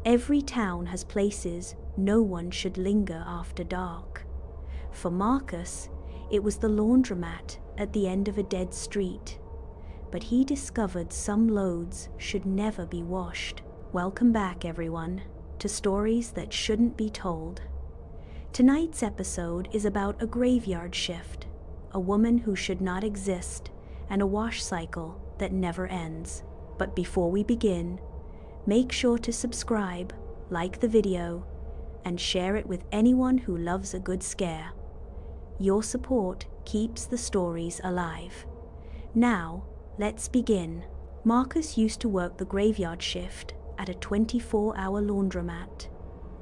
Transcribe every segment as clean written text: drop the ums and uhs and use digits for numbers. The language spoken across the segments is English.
Every town has places no one should linger after dark. For Marcus, it was the laundromat at the end of a dead street. But he discovered some loads should never be washed. Welcome back, everyone, to Stories That Shouldn't Be Told. Tonight's episode is about a graveyard shift, a woman who should not exist, and a wash cycle that never ends. But before we begin, make sure to subscribe, like the video, and share it with anyone who loves a good scare. Your support keeps the stories alive. Now, let's begin. Marcus used to work the graveyard shift at a 24-hour laundromat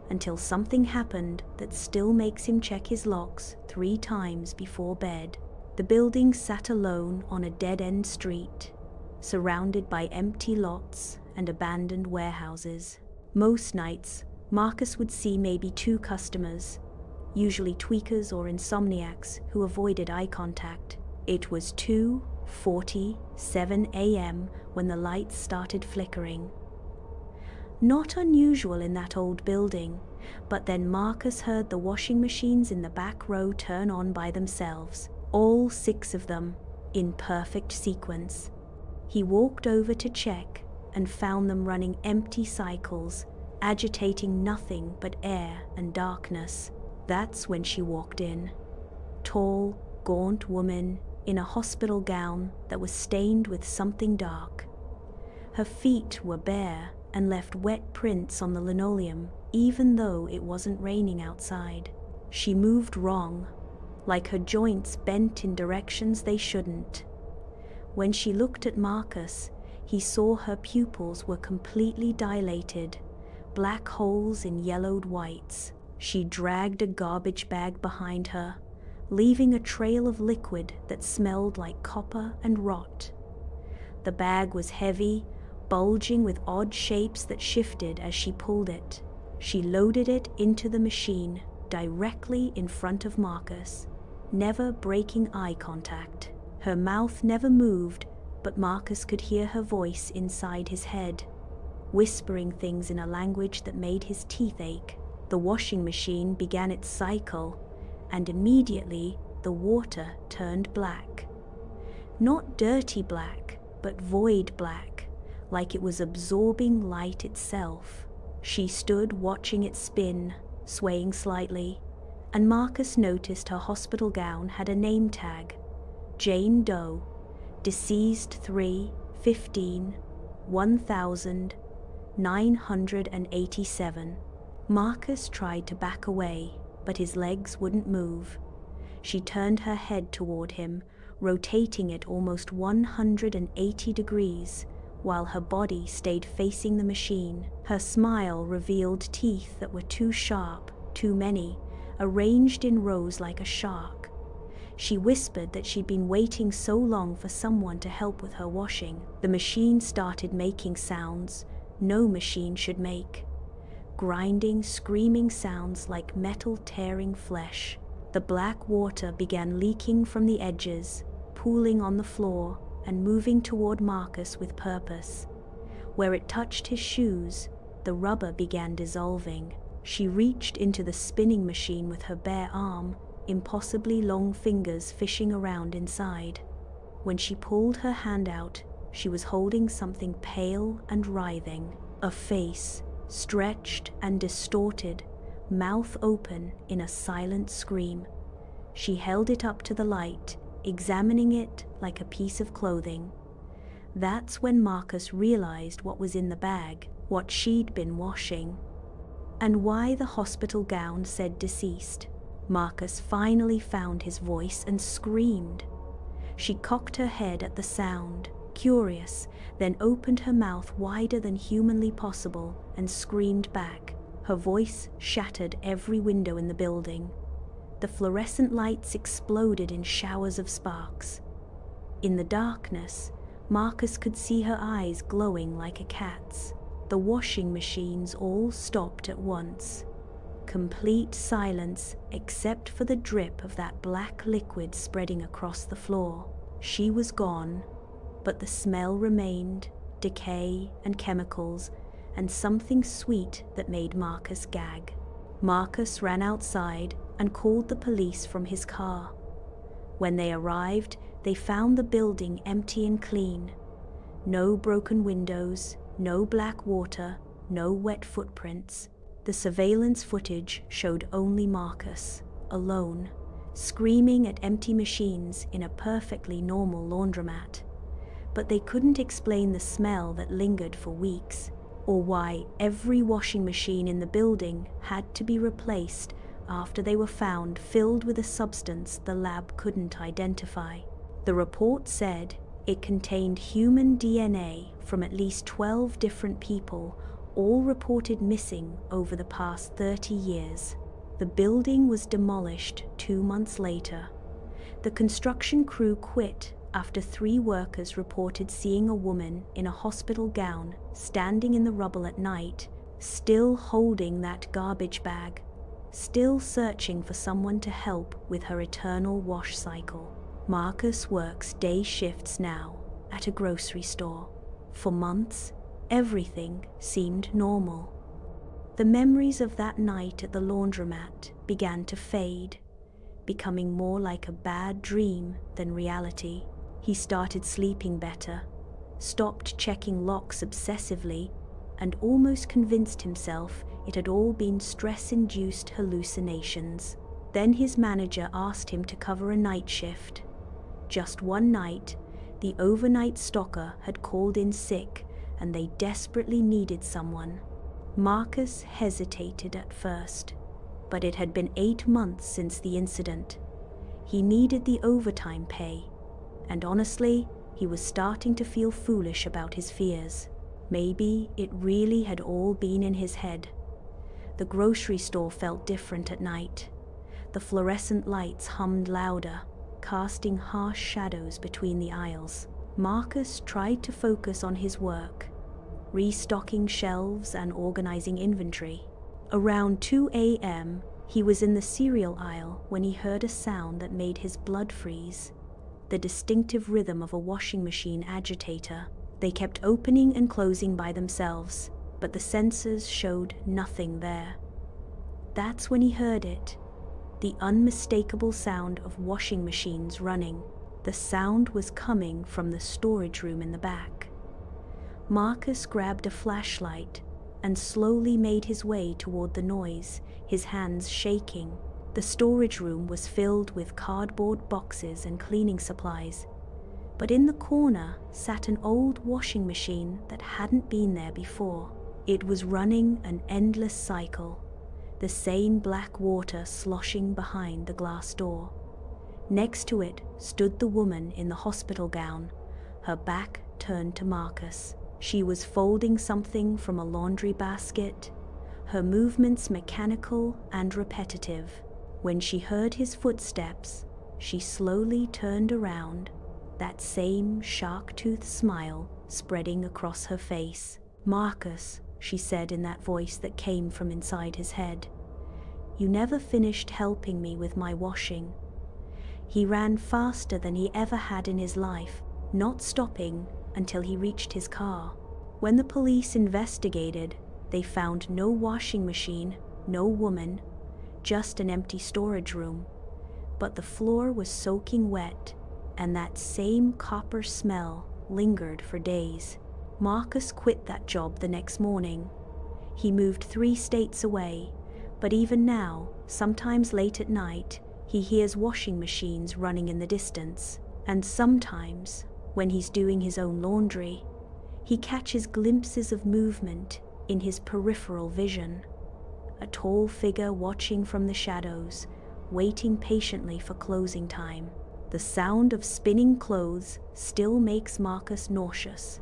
until something happened that still makes him check his locks 3 times before bed. The building sat alone on a dead-end street, surrounded by empty lots and abandoned warehouses. Most nights, Marcus would see maybe 2 customers, usually tweakers or insomniacs who avoided eye contact. It was 2:47 a.m. when the lights started flickering. Not unusual in that old building, but then Marcus heard the washing machines in the back row turn on by themselves, all 6 of them, in perfect sequence. He walked over to check and found them running empty cycles, agitating nothing but air and darkness. That's when she walked in. Tall, gaunt woman in a hospital gown that was stained with something dark. Her feet were bare and left wet prints on the linoleum, even though it wasn't raining outside. She moved wrong, like her joints bent in directions they shouldn't. When she looked at Marcus, he saw her pupils were completely dilated, black holes in yellowed whites. She dragged a garbage bag behind her, leaving a trail of liquid that smelled like copper and rot. The bag was heavy, bulging with odd shapes that shifted as she pulled it. She loaded it into the machine directly in front of Marcus, never breaking eye contact. Her mouth never moved, but Marcus could hear her voice inside his head, whispering things in a language that made his teeth ache. The washing machine began its cycle, and immediately the water turned black. Not dirty black, but void black, like it was absorbing light itself. She stood watching it spin, swaying slightly, and Marcus noticed her hospital gown had a name tag: Jane Doe, deceased 3/15/1987. Marcus tried to back away, but his legs wouldn't move. She turned her head toward him, rotating it almost 180 degrees, while her body stayed facing the machine. Her smile revealed teeth that were too sharp, too many, arranged in rows like a shark. She whispered that she'd been waiting so long for someone to help with her washing. The machine started making sounds no machine should make. Grinding, screaming sounds like metal tearing flesh. The black water began leaking from the edges, pooling on the floor and moving toward Marcus with purpose. Where it touched his shoes, the rubber began dissolving. She reached into the spinning machine with her bare arm, impossibly long fingers fishing around inside. When she pulled her hand out, she was holding something pale and writhing, a face, stretched and distorted, mouth open in a silent scream. She held it up to the light, examining it like a piece of clothing. That's when Marcus realized what was in the bag, what she'd been washing, and why the hospital gown said deceased. Marcus finally found his voice and screamed. She cocked her head at the sound, curious, then opened her mouth wider than humanly possible and screamed back. Her voice shattered every window in the building. The fluorescent lights exploded in showers of sparks. In the darkness, Marcus could see her eyes glowing like a cat's. The washing machines all stopped at once. Complete silence except for the drip of that black liquid spreading across the floor. She was gone, but the smell remained, decay and chemicals, and something sweet that made Marcus gag. Marcus ran outside and called the police from his car. When they arrived, they found the building empty and clean. No broken windows, no black water, no wet footprints. The surveillance footage showed only Marcus, alone, screaming at empty machines in a perfectly normal laundromat. But they couldn't explain the smell that lingered for weeks, or why every washing machine in the building had to be replaced after they were found filled with a substance the lab couldn't identify. The report said it contained human DNA from at least 12 different people, all reported missing over the past 30 years. The building was demolished 2 months later. The construction crew quit after 3 workers reported seeing a woman in a hospital gown standing in the rubble at night, still holding that garbage bag, still searching for someone to help with her eternal wash cycle. Marcus works day shifts now at a grocery store. For months, everything seemed normal. The memories of that night at the laundromat began to fade, becoming more like a bad dream than reality. He started sleeping better, stopped checking locks obsessively, and almost convinced himself it had all been stress-induced hallucinations. Then his manager asked him to cover a night shift. Just one night, the overnight stocker had called in sick, and they desperately needed someone. Marcus hesitated at first, but it had been 8 months since the incident. He needed the overtime pay, and honestly, he was starting to feel foolish about his fears. Maybe it really had all been in his head. The grocery store felt different at night. The fluorescent lights hummed louder, casting harsh shadows between the aisles. Marcus tried to focus on his work, restocking shelves and organizing inventory. Around 2 a.m., he was in the cereal aisle when he heard a sound that made his blood freeze. The distinctive rhythm of a washing machine agitator. They kept opening and closing by themselves, but the sensors showed nothing there. That's when he heard it, the unmistakable sound of washing machines running. The sound was coming from the storage room in the back. Marcus grabbed a flashlight and slowly made his way toward the noise, his hands shaking. The storage room was filled with cardboard boxes and cleaning supplies, but in the corner sat an old washing machine that hadn't been there before. It was running an endless cycle, the same black water sloshing behind the glass door. Next to it stood the woman in the hospital gown, her back turned to Marcus. She was folding something from a laundry basket, her movements mechanical and repetitive. When she heard his footsteps, she slowly turned around, that same shark-toothed smile spreading across her face. "Marcus," she said in that voice that came from inside his head, "you never finished helping me with my washing." He ran faster than he ever had in his life, not stopping until he reached his car. When the police investigated, they found no washing machine, no woman, just an empty storage room. But the floor was soaking wet, and that same copper smell lingered for days. Marcus quit that job the next morning. He moved 3 states away, but even now, sometimes late at night, he hears washing machines running in the distance. And sometimes, when he's doing his own laundry, he catches glimpses of movement in his peripheral vision. A tall figure watching from the shadows, waiting patiently for closing time. The sound of spinning clothes still makes Marcus nauseous.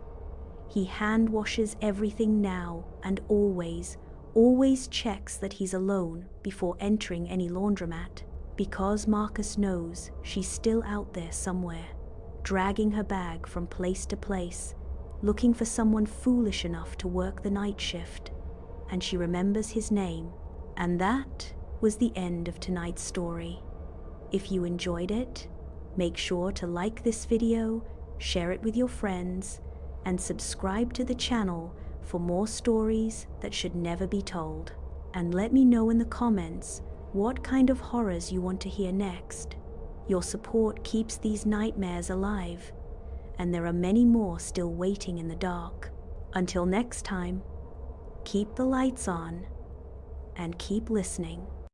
He hand washes everything now and always checks that he's alone before entering any laundromat, because Marcus knows she's still out there somewhere, dragging her bag from place to place, looking for someone foolish enough to work the night shift. And she remembers his name. And that was the end of tonight's story. If you enjoyed it, make sure to like this video, share it with your friends, and subscribe to the channel for more stories that should never be told. And let me know in the comments what kind of horrors you want to hear next. Your support keeps these nightmares alive, and there are many more still waiting in the dark. Until next time, keep the lights on and keep listening.